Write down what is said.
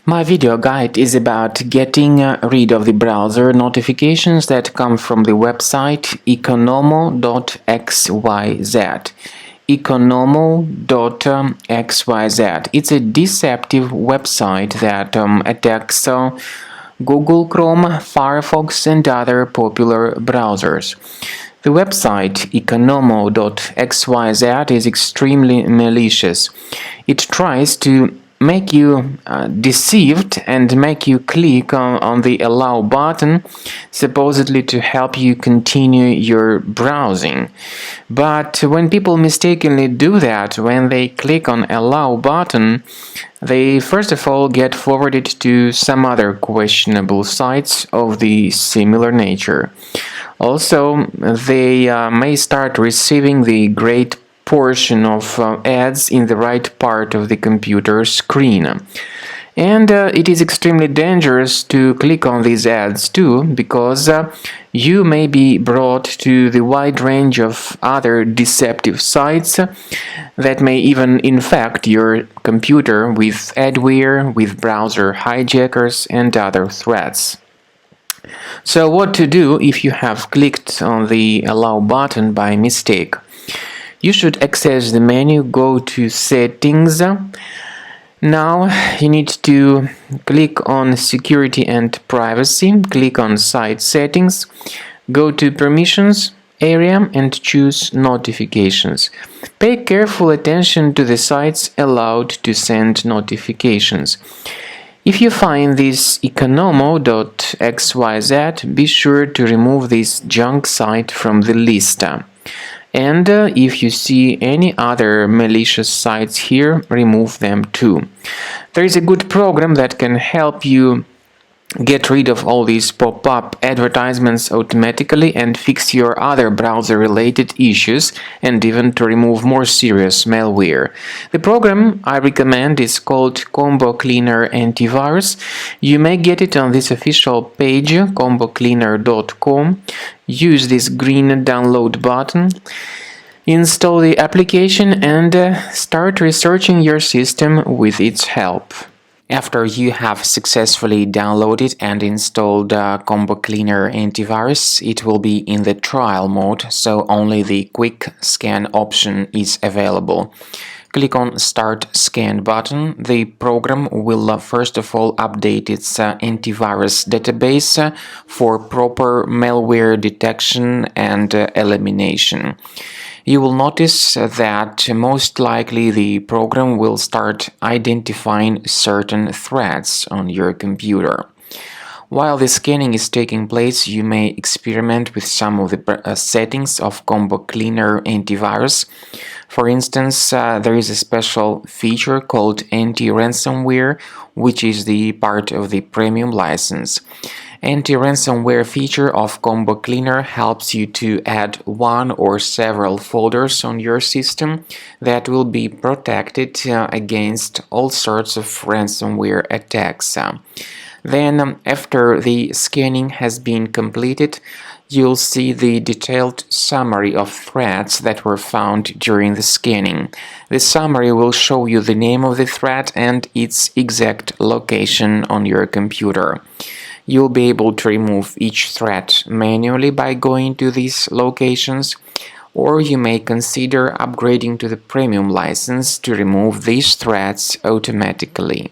My video guide is about getting rid of the browser notifications that come from the website Economo.xyz. Economo.xyz. It's a deceptive website that attacks Google Chrome, Firefox, and other popular browsers. The website Economo.xyz is extremely malicious. It tries to make you deceived and make you click on the allow button, supposedly to help you continue your browsing. But when people mistakenly do that, when they click on allow button, they first of all get forwarded to some other questionable sites of the similar nature. Also, they may start receiving the great portion of ads in the right part of the computer screen. And it is extremely dangerous to click on these ads too, because you may be brought to the wide range of other deceptive sites that may even infect your computer with adware, with browser hijackers, and other threats. So what to do if you have clicked on the allow button by mistake? You should access the menu, go to Settings. Now you need to click on Security and Privacy, click on Site Settings, go to Permissions area and choose Notifications. Pay careful attention to the sites allowed to send notifications. If you find this Economo.xyz, be sure to remove this junk site from the list. And if you see any other malicious sites here, remove them too. There is a good program that can help you get rid of all these pop-up advertisements automatically and fix your other browser-related issues, and even to remove more serious malware. The program I recommend is called Combo Cleaner Antivirus. You may get it on this official page, combocleaner.com. Use this green download button. Install the application and start researching your system with its help. After you have successfully downloaded and installed Combo Cleaner Antivirus, it will be in the trial mode, so only the quick scan option is available. Click on Start Scan button. The program will first of all update its antivirus database for proper malware detection and elimination. You will notice that most likely the program will start identifying certain threats on your computer. While the scanning is taking place, you may experiment with some of the settings of Combo Cleaner Antivirus. For instance, there is a special feature called Anti-Ransomware, which is the part of the premium license. Anti-ransomware feature of Combo Cleaner helps you to add one or several folders on your system that will be protected against all sorts of ransomware attacks. Then, after the scanning has been completed, you'll see the detailed summary of threats that were found during the scanning. The summary will show you the name of the threat and its exact location on your computer. You'll be able to remove each threat manually by going to these locations, or you may consider upgrading to the premium license to remove these threats automatically.